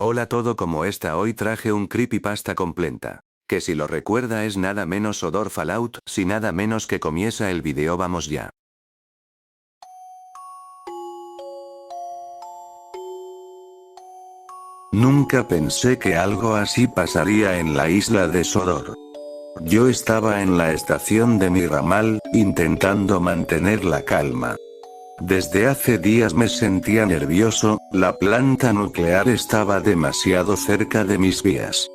Hola todo, como está, hoy traje un creepypasta completa. Que si lo recuerda es nada menos Odor Fallout, si nada menos que comienza el video, vamos ya. Nunca pensé que algo así pasaría en la isla de Sodor. Yo estaba en la estación de mi ramal, intentando mantener la calma. Desde hace días me sentía nervioso, la planta nuclear estaba demasiado cerca de mis vías.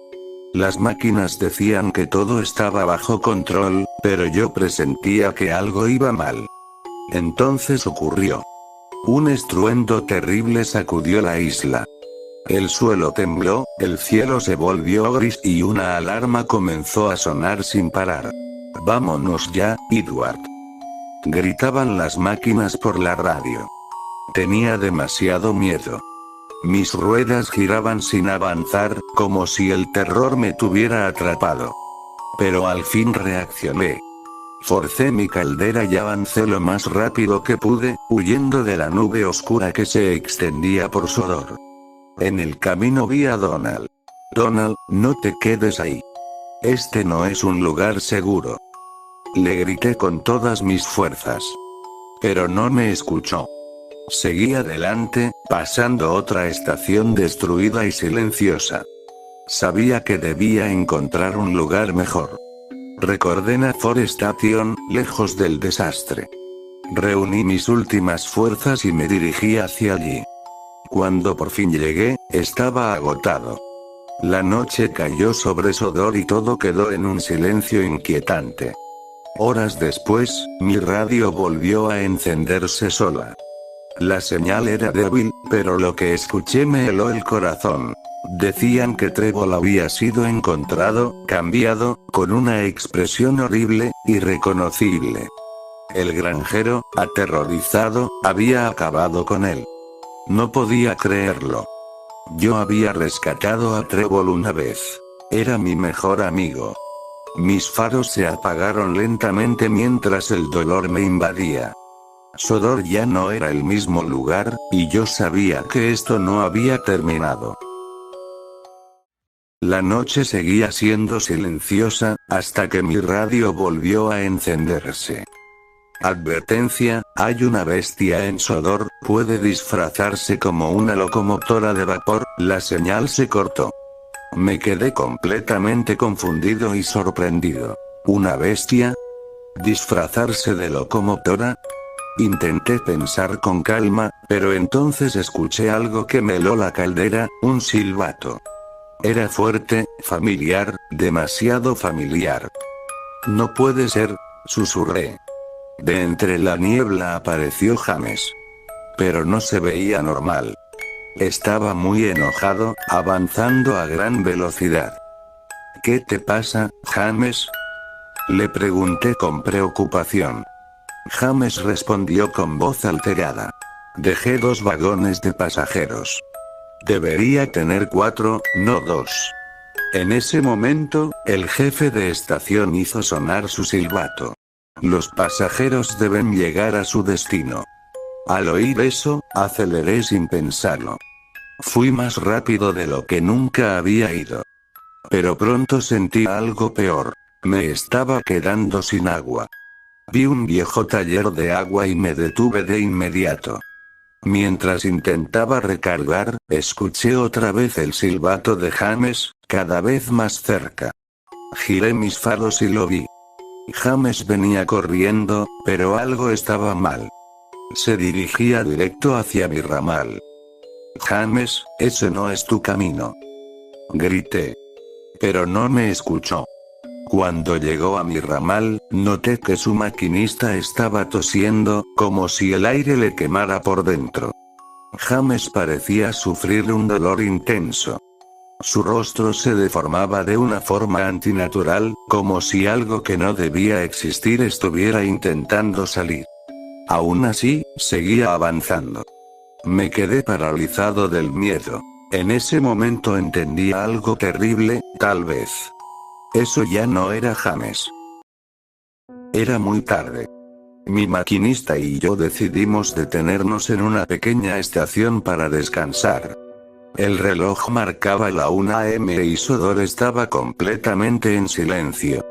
Las máquinas decían que todo estaba bajo control, pero yo presentía que algo iba mal. Entonces ocurrió. Un estruendo terrible sacudió la isla. El suelo tembló, el cielo se volvió gris y una alarma comenzó a sonar sin parar. «Vámonos ya, Edward», gritaban las máquinas por la radio. Tenía demasiado miedo. Mis ruedas giraban sin avanzar, como si el terror me tuviera atrapado. Pero al fin reaccioné. Forcé mi caldera y avancé lo más rápido que pude, huyendo de la nube oscura que se extendía por Sodor. En el camino vi a Donald. «Donald, no te quedes ahí. Este no es un lugar seguro», le grité con todas mis fuerzas. Pero no me escuchó. Seguí adelante, pasando otra estación destruida y silenciosa. Sabía que debía encontrar un lugar mejor. Recordé Nafor Station, lejos del desastre. Reuní mis últimas fuerzas y me dirigí hacia allí. Cuando por fin llegué, estaba agotado. La noche cayó sobre Sodor y todo quedó en un silencio inquietante. Horas después, mi radio volvió a encenderse sola. La señal era débil, pero lo que escuché me heló el corazón. Decían que Trevor había sido encontrado, cambiado, con una expresión horrible, irreconocible. El granjero, aterrorizado, había acabado con él. No podía creerlo. Yo había rescatado a Trevor una vez. Era mi mejor amigo. Mis faros se apagaron lentamente mientras el dolor me invadía. Sodor ya no era el mismo lugar, y yo sabía que esto no había terminado. La noche seguía siendo silenciosa, hasta que mi radio volvió a encenderse. Advertencia: hay una bestia en Sodor, puede disfrazarse como una locomotora de vapor. La señal se cortó. Me quedé completamente confundido y sorprendido. ¿Una bestia? ¿Disfrazarse de locomotora? Intenté pensar con calma, pero entonces escuché algo que me heló la caldera, un silbato. Era fuerte, familiar, demasiado familiar. «No puede ser», susurré. De entre la niebla apareció James. Pero no se veía normal. Estaba muy enojado, avanzando a gran velocidad. «¿Qué te pasa, James?», le pregunté con preocupación. James respondió con voz alterada. «Dejé 2 vagones de pasajeros. Debería tener 4, no 2. En ese momento, el jefe de estación hizo sonar su silbato. «Los pasajeros deben llegar a su destino». Al oír eso, aceleré sin pensarlo. Fui más rápido de lo que nunca había ido. Pero pronto sentí algo peor. Me estaba quedando sin agua. Vi un viejo taller de agua y me detuve de inmediato. Mientras intentaba recargar, escuché otra vez el silbato de James, cada vez más cerca. Giré mis faros y lo vi. James venía corriendo, pero algo estaba mal. Se dirigía directo hacia mi ramal. «James, ese no es tu camino», grité. Pero no me escuchó. Cuando llegó a mi ramal, noté que su maquinista estaba tosiendo, como si el aire le quemara por dentro. James parecía sufrir un dolor intenso. Su rostro se deformaba de una forma antinatural, como si algo que no debía existir estuviera intentando salir. Aún así, seguía avanzando. Me quedé paralizado del miedo. En ese momento entendí algo terrible, tal vez. Eso ya no era James. Era muy tarde. Mi maquinista y yo decidimos detenernos en una pequeña estación para descansar. El reloj marcaba la 1 AM y Sodor estaba completamente en silencio.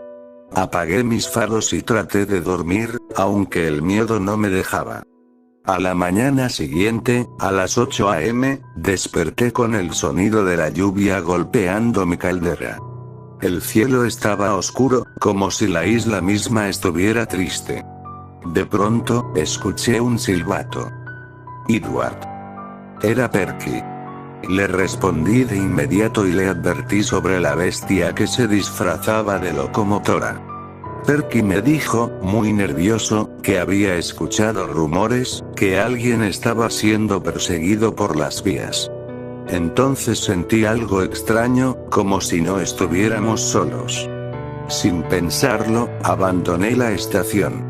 Apagué mis faros y traté de dormir, aunque el miedo no me dejaba. A la mañana siguiente, a las 8 AM, desperté con el sonido de la lluvia golpeando mi caldera. El cielo estaba oscuro, como si la isla misma estuviera triste. De pronto, escuché un silbato. Edward. Era Perky. Le respondí de inmediato y le advertí sobre la bestia que se disfrazaba de locomotora. Perky me dijo, muy nervioso, que había escuchado rumores, que alguien estaba siendo perseguido por las vías. Entonces sentí algo extraño, como si no estuviéramos solos. Sin pensarlo, abandoné la estación.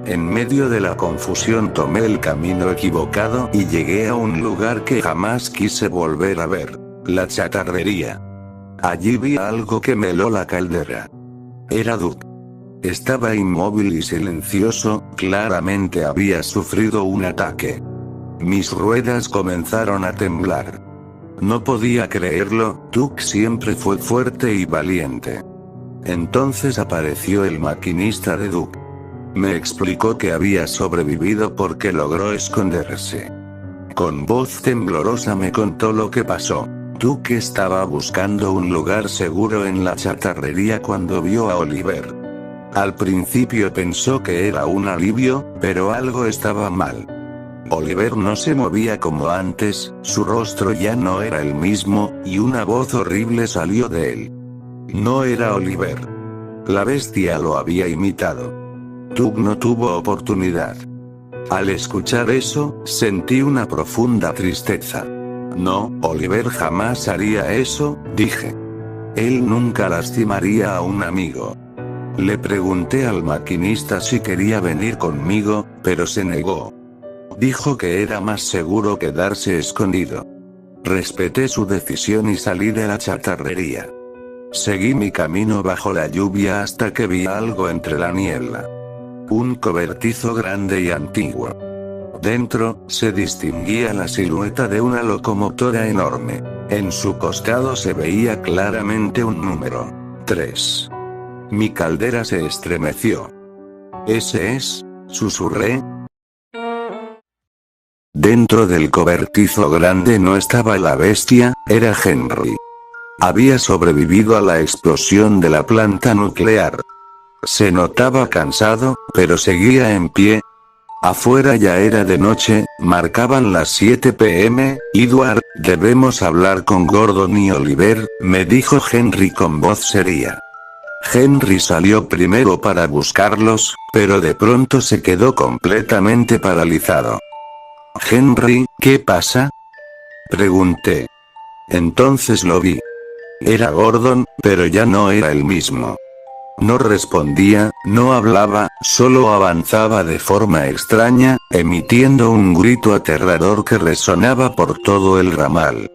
En medio de la confusión tomé el camino equivocado y llegué a un lugar que jamás quise volver a ver, la chatarrería. Allí vi algo que me heló la caldera. Era Duke. Estaba inmóvil y silencioso, claramente había sufrido un ataque. Mis ruedas comenzaron a temblar. No podía creerlo, Duke siempre fue fuerte y valiente. Entonces apareció el maquinista de Duke. Me explicó que había sobrevivido porque logró esconderse. Con voz temblorosa me contó lo que pasó. Duke estaba buscando un lugar seguro en la chatarrería cuando vio a Oliver. Al principio pensó que era un alivio, pero algo estaba mal. Oliver no se movía como antes, su rostro ya no era el mismo, y una voz horrible salió de él. No era Oliver. La bestia lo había imitado. Duke no tuvo oportunidad. Al escuchar eso, sentí una profunda tristeza. No, Oliver jamás haría eso, dije. Él nunca lastimaría a un amigo. Le pregunté al maquinista si quería venir conmigo, pero se negó. Dijo que era más seguro quedarse escondido. Respeté su decisión y salí de la chatarrería. Seguí mi camino bajo la lluvia hasta que vi algo entre la niebla. Un cobertizo grande y antiguo. Dentro, se distinguía la silueta de una locomotora enorme. En su costado se veía claramente un número. 3. Mi caldera se estremeció. «¿Ese es?», susurré. Dentro del cobertizo grande no estaba la bestia, era Henry. Había sobrevivido a la explosión de la planta nuclear. Se notaba cansado, pero seguía en pie. Afuera ya era de noche, marcaban las 7 p.m. «Edward, debemos hablar con Gordon y Oliver», me dijo Henry con voz seria. Henry salió primero para buscarlos, pero de pronto se quedó completamente paralizado. «Henry, ¿qué pasa?», pregunté. Entonces lo vi. Era Gordon, pero ya no era el mismo. No respondía, no hablaba, solo avanzaba de forma extraña, emitiendo un grito aterrador que resonaba por todo el ramal.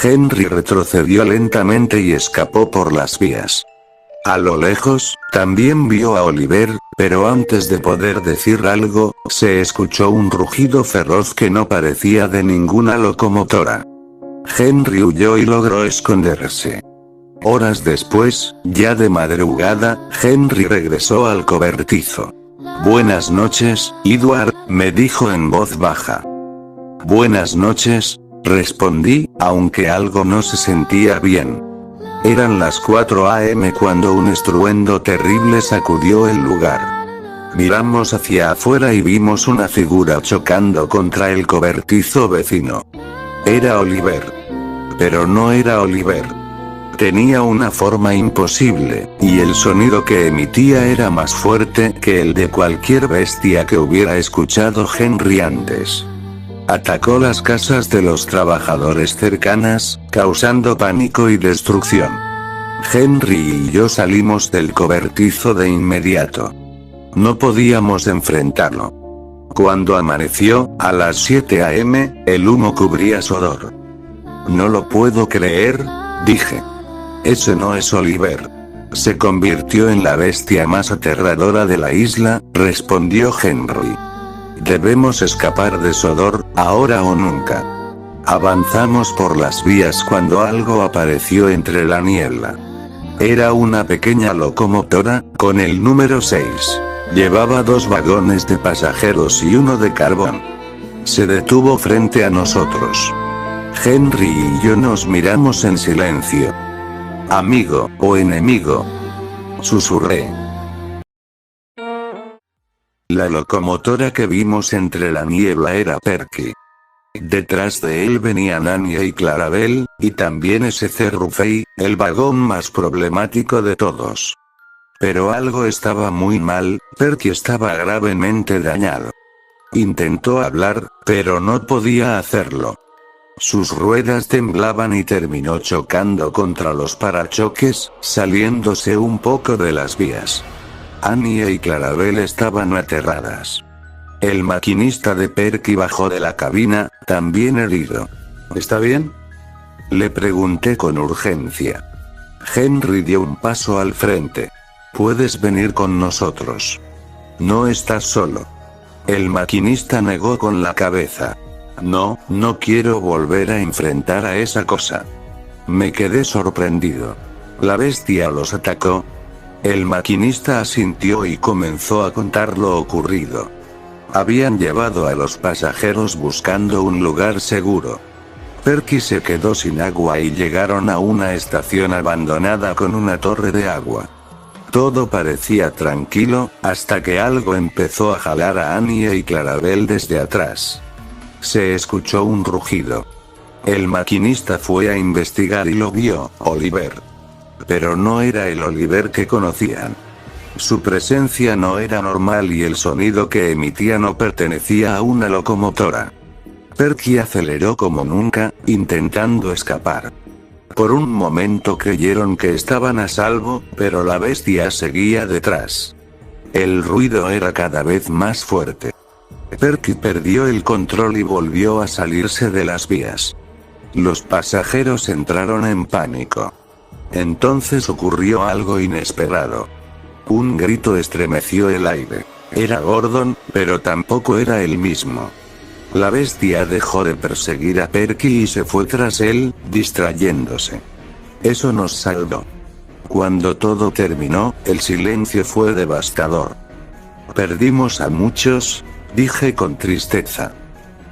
Henry retrocedió lentamente y escapó por las vías. A lo lejos, también vio a Oliver, pero antes de poder decir algo, se escuchó un rugido feroz que no parecía de ninguna locomotora. Henry huyó y logró esconderse. Horas después, ya de madrugada, Henry regresó al cobertizo. «Buenas noches, Edward», me dijo en voz baja. «Buenas noches», respondí, aunque algo no se sentía bien. Eran las 4 AM cuando un estruendo terrible sacudió el lugar. Miramos hacia afuera y vimos una figura chocando contra el cobertizo vecino. Era Oliver. Pero no era Oliver. Tenía una forma imposible, y el sonido que emitía era más fuerte que el de cualquier bestia que hubiera escuchado Henry antes. Atacó las casas de los trabajadores cercanas, causando pánico y destrucción. Henry y yo salimos del cobertizo de inmediato. No podíamos enfrentarlo. Cuando amaneció, a las 7 AM, el humo cubría Sodor. «No lo puedo creer», dije. «Ese no es Oliver. Se convirtió en la bestia más aterradora de la isla», respondió Henry. «Debemos escapar de Sodor, ahora o nunca». Avanzamos por las vías cuando algo apareció entre la niebla. Era una pequeña locomotora, con el número 6. Llevaba 2 vagones de pasajeros y uno de carbón. Se detuvo frente a nosotros. Henry y yo nos miramos en silencio. ¿Amigo o enemigo?, susurré. La locomotora que vimos entre la niebla era Perky. Detrás de él venían Anya y Clarabel, y también S.C. Ruffey, el vagón más problemático de todos. Pero algo estaba muy mal, Perky estaba gravemente dañado. Intentó hablar, pero no podía hacerlo. Sus ruedas temblaban y terminó chocando contra los parachoques, saliéndose un poco de las vías. Anya y Clarabel estaban aterradas. El maquinista de Perky bajó de la cabina, también herido. ¿Está bien?, le pregunté con urgencia. Henry dio un paso al frente. Puedes venir con nosotros. No estás solo. El maquinista negó con la cabeza. No quiero volver a enfrentar a esa cosa. Me quedé sorprendido. ¿La bestia los atacó? El maquinista asintió y comenzó a contar lo ocurrido. Habían llevado a los pasajeros buscando un lugar seguro. Perky se quedó sin agua y llegaron a una estación abandonada con una torre de agua. Todo parecía tranquilo, hasta que algo empezó a jalar a Anya y Clarabel desde atrás. Se escuchó un rugido. El maquinista fue a investigar y lo vio, Oliver. Pero no era el Oliver que conocían. Su presencia no era normal y el sonido que emitía no pertenecía a una locomotora. Perky aceleró como nunca, intentando escapar. Por un momento creyeron que estaban a salvo, pero la bestia seguía detrás. El ruido era cada vez más fuerte. Perky perdió el control y volvió a salirse de las vías. Los pasajeros entraron en pánico. Entonces ocurrió algo inesperado. Un grito estremeció el aire. Era Gordon, pero tampoco era él mismo. La bestia dejó de perseguir a Perky y se fue tras él, distrayéndose. Eso nos salvó. Cuando todo terminó, el silencio fue devastador. Perdimos a muchos, dije con tristeza.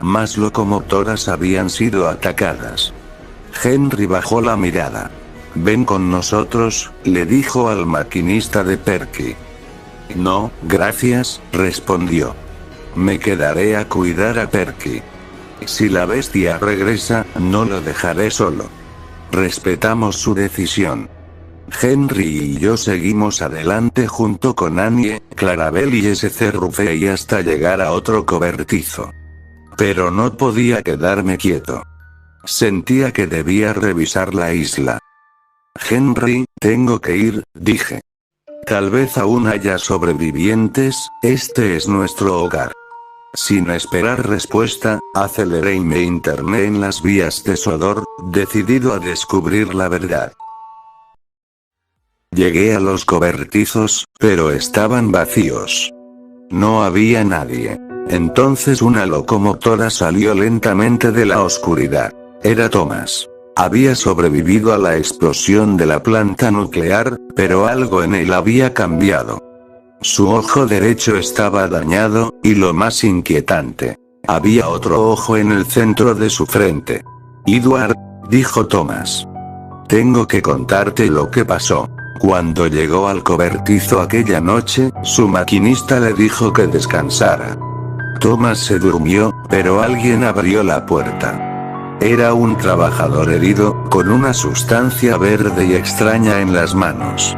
Más locomotoras habían sido atacadas. Henry bajó la mirada. Ven con nosotros, le dijo al maquinista de Perky. No, gracias, respondió. Me quedaré a cuidar a Perky. Si la bestia regresa, no lo dejaré solo. Respetamos su decisión. Henry y yo seguimos adelante junto con Anya, Clarabel y S.C. Ruffey hasta llegar a otro cobertizo. Pero no podía quedarme quieto. Sentía que debía revisar la isla. Henry, tengo que ir, dije. Tal vez aún haya sobrevivientes, este es nuestro hogar. Sin esperar respuesta, aceleré y me interné en las vías de Sodor, decidido a descubrir la verdad. Llegué a los cobertizos, pero estaban vacíos. No había nadie. Entonces una locomotora salió lentamente de la oscuridad. Era Thomas. Había sobrevivido a la explosión de la planta nuclear, pero algo en él había cambiado. Su ojo derecho estaba dañado, y lo más inquietante, había otro ojo en el centro de su frente. Edward, dijo Thomas. Tengo que contarte lo que pasó. Cuando llegó al cobertizo aquella noche, su maquinista le dijo que descansara. Thomas se durmió, pero alguien abrió la puerta. Era un trabajador herido, con una sustancia verde y extraña en las manos.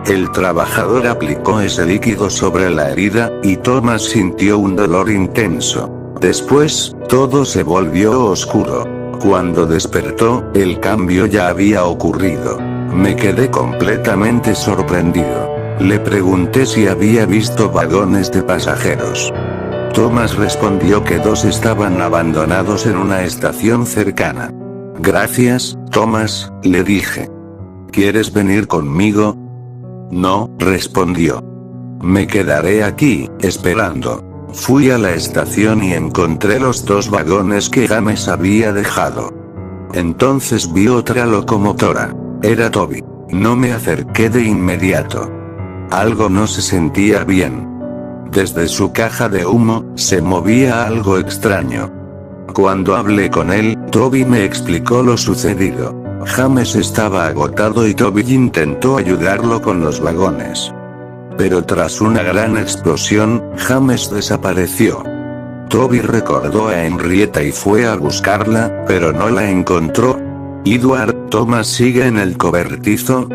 El trabajador aplicó ese líquido sobre la herida, y Thomas sintió un dolor intenso. Después, todo se volvió oscuro. Cuando despertó, el cambio ya había ocurrido. Me quedé completamente sorprendido. Le pregunté si había visto vagones de pasajeros. Thomas respondió que 2 estaban abandonados en una estación cercana. Gracias, Thomas, le dije. ¿Quieres venir conmigo? No, respondió. Me quedaré aquí, esperando. Fui a la estación y encontré los 2 vagones que James había dejado. Entonces vi otra locomotora. Era Toby. No me acerqué de inmediato. Algo no se sentía bien. Desde su caja de humo, se movía algo extraño. Cuando hablé con él, Toby me explicó lo sucedido. James estaba agotado y Toby intentó ayudarlo con los vagones. Pero tras una gran explosión, James desapareció. Toby recordó a Henrietta y fue a buscarla, pero no la encontró. ¿Edward, Thomas sigue en el cobertizo?,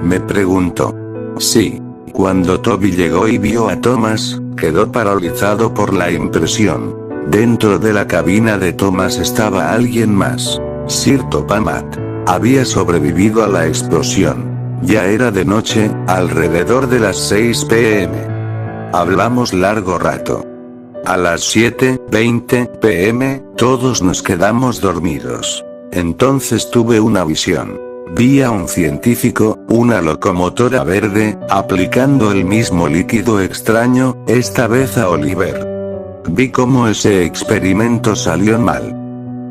me preguntó. Sí. Cuando Toby llegó y vio a Thomas, quedó paralizado por la impresión. Dentro de la cabina de Thomas estaba alguien más. Sir Topamat. Había sobrevivido a la explosión. Ya era de noche, alrededor de las 6 p.m. Hablamos largo rato. A las 7:20 p.m., todos nos quedamos dormidos. Entonces tuve una visión. Vi a un científico, una locomotora verde, aplicando el mismo líquido extraño, esta vez a Oliver. Vi cómo ese experimento salió mal.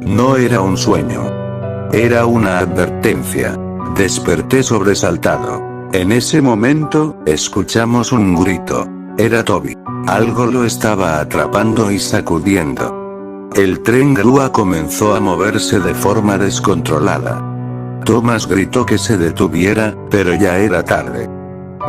No era un sueño. Era una advertencia. Desperté sobresaltado. En ese momento, escuchamos un grito. Era Toby. Algo lo estaba atrapando y sacudiendo. El tren grúa comenzó a moverse de forma descontrolada. Thomas gritó que se detuviera, pero ya era tarde.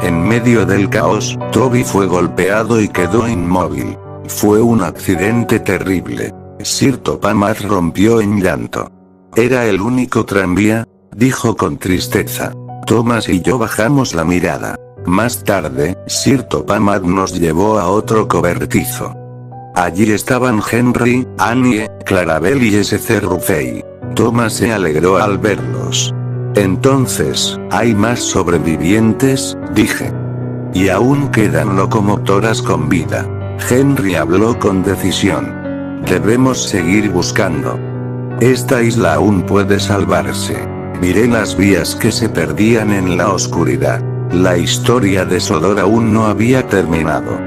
En medio del caos, Toby fue golpeado y quedó inmóvil. Fue un accidente terrible. Sir Topamat rompió en llanto. Era el único tranvía, dijo con tristeza. Thomas y yo bajamos la mirada. Más tarde, Sir Topamat nos llevó a otro cobertizo. Allí estaban Henry, Annie, Clarabel y S.C. Ruffey. Thomas se alegró al verlos. Entonces, ¿hay más sobrevivientes?, dije. Y aún quedan locomotoras con vida. Henry habló con decisión. Debemos seguir buscando. Esta isla aún puede salvarse. Miré las vías que se perdían en la oscuridad. La historia de Sodor aún no había terminado.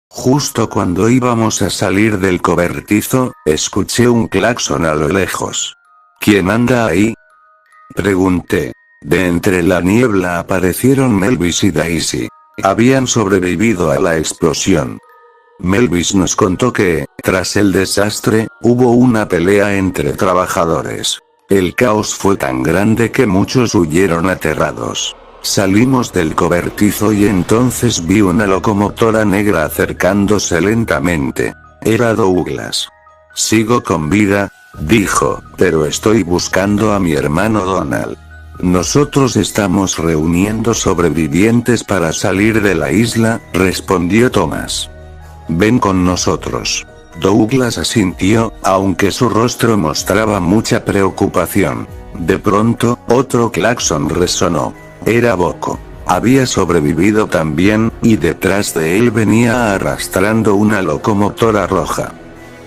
Justo cuando íbamos a salir del cobertizo, escuché un claxon a lo lejos. ¿Quién anda ahí?, pregunté. De entre la niebla aparecieron Melvis y Daisy. Habían sobrevivido a la explosión. Melvis nos contó que, tras el desastre, hubo una pelea entre trabajadores. El caos fue tan grande que muchos huyeron aterrados. Salimos del cobertizo y entonces vi una locomotora negra acercándose lentamente. Era Douglas. Sigo con vida, dijo, pero estoy buscando a mi hermano Donald. Nosotros estamos reuniendo sobrevivientes para salir de la isla, respondió Thomas. Ven con nosotros. Douglas asintió, aunque su rostro mostraba mucha preocupación. De pronto, otro claxon resonó. Era Boko. Había sobrevivido también, y detrás de él venía arrastrando una locomotora roja.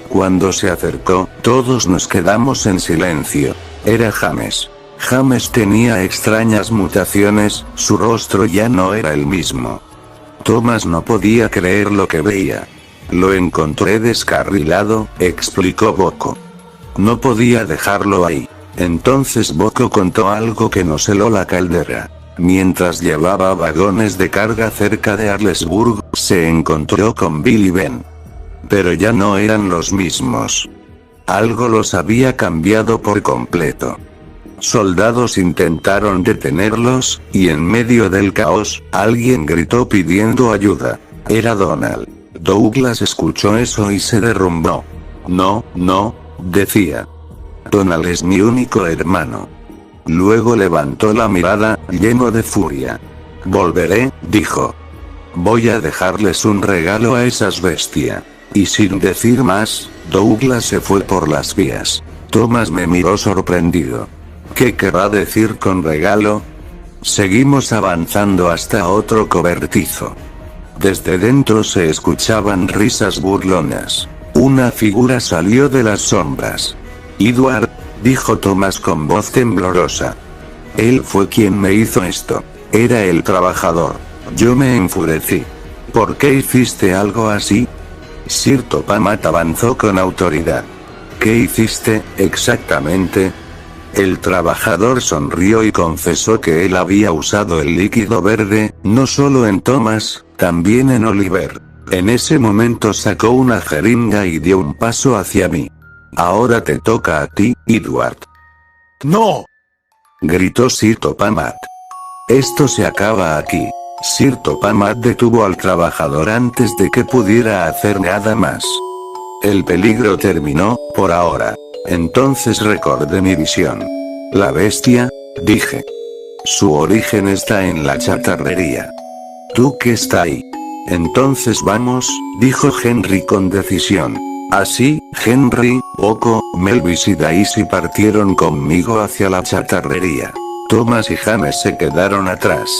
Cuando se acercó, todos nos quedamos en silencio. Era James. James tenía extrañas mutaciones, su rostro ya no era el mismo. Thomas no podía creer lo que veía. Lo encontré descarrilado, explicó Boko. No podía dejarlo ahí. Entonces Boko contó algo que nos heló la caldera. Mientras llevaba vagones de carga cerca de Arlesburg, se encontró con Bill y Ben. Pero ya no eran los mismos. Algo los había cambiado por completo. Soldados intentaron detenerlos, y en medio del caos, alguien gritó pidiendo ayuda. Era Donald. Douglas escuchó eso y se derrumbó. No, decía. Donald es mi único hermano. Luego levantó la mirada, lleno de furia. Volveré, dijo. Voy a dejarles un regalo a esas bestias. Y sin decir más, Douglas se fue por las vías. Thomas me miró sorprendido. ¿Qué querrá decir con regalo? Seguimos avanzando hasta otro cobertizo. Desde dentro se escuchaban risas burlonas. Una figura salió de las sombras. Edward, dijo Thomas con voz temblorosa. Él fue quien me hizo esto. Era el trabajador. Yo me enfurecí. ¿Por qué hiciste algo así? Sir Topamat avanzó con autoridad. ¿Qué hiciste, exactamente? El trabajador sonrió y confesó que él había usado el líquido verde, no solo en Thomas, también en Oliver. En ese momento sacó una jeringa y dio un paso hacia mí. Ahora te toca a ti, Edward. ¡No! Gritó Sir Topamat. Esto se acaba aquí. Sir Topamat detuvo al trabajador antes de que pudiera hacer nada más. El peligro terminó, por ahora. Entonces recordé mi visión. La bestia, dije. Su origen está en la chatarrería. Duke está ahí. Entonces vamos, dijo Henry con decisión. Así, Henry, Poco, Melvis y Daisy partieron conmigo hacia la chatarrería. Thomas y James se quedaron atrás.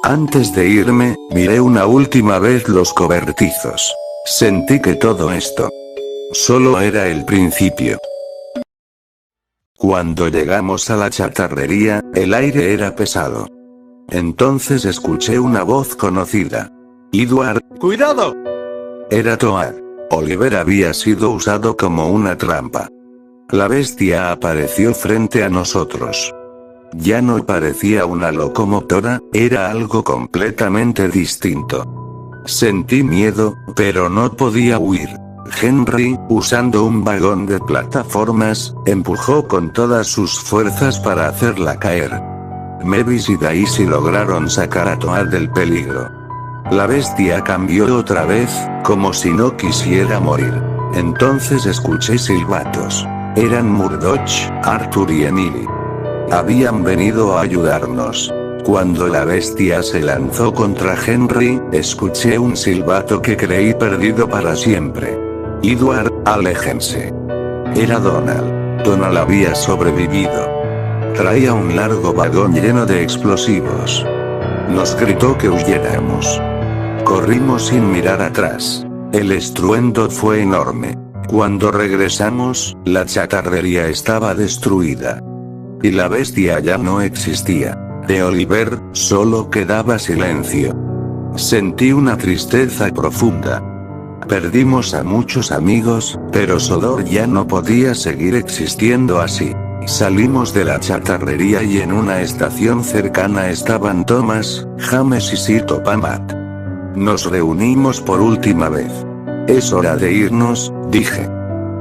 Antes de irme, miré una última vez los cobertizos. Sentí que todo esto solo era el principio. Cuando llegamos a la chatarrería, el aire era pesado. Entonces escuché una voz conocida. Edward, ¡Cuidado! era Toad. Oliver había sido usado como una trampa. La bestia apareció frente a nosotros. Ya no parecía una locomotora, era algo completamente distinto. Sentí miedo, pero no podía huir. Henry, usando un vagón de plataformas, empujó con todas sus fuerzas para hacerla caer. Melvis y Daisy lograron sacar a Toad del peligro. La bestia cambió otra vez, como si no quisiera morir. Entonces escuché silbatos. Eran Murdoch, Arthur y Emily. Habían venido a ayudarnos. Cuando la bestia se lanzó contra Henry, escuché un silbato que creí perdido para siempre. Edward, aléjense. Era Donald. Donald había sobrevivido. Traía un largo vagón lleno de explosivos. Nos gritó que huyéramos. Corrimos sin mirar atrás. El estruendo fue enorme. Cuando regresamos, la chatarrería estaba destruida. Y la bestia ya no existía. De Oliver, solo quedaba silencio. Sentí una tristeza profunda. Perdimos a muchos amigos, pero Sodor ya no podía seguir existiendo así. Salimos de la chatarrería y en una estación cercana estaban Thomas, James y Sir Topamat. Nos reunimos por última vez. Es hora de irnos, dije.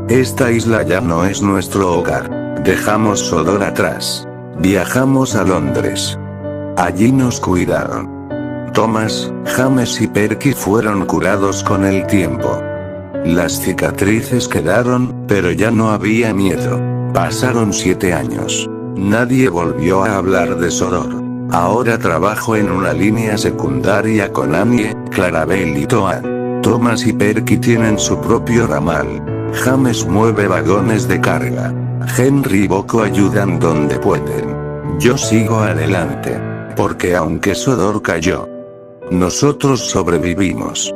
Esta isla ya no es nuestro hogar. Dejamos Sodor atrás. Viajamos a Londres. Allí nos cuidaron. Thomas, James y Perky fueron curados con el tiempo. Las cicatrices quedaron, pero ya no había miedo. Pasaron 7 años. Nadie volvió a hablar de Sodor. Ahora trabajo en una línea secundaria con Annie, Clarabelle y Toad. Thomas y Perky tienen su propio ramal. James mueve vagones de carga. Henry y Poco ayudan donde pueden. Yo sigo adelante. Porque aunque Sodor cayó, nosotros sobrevivimos.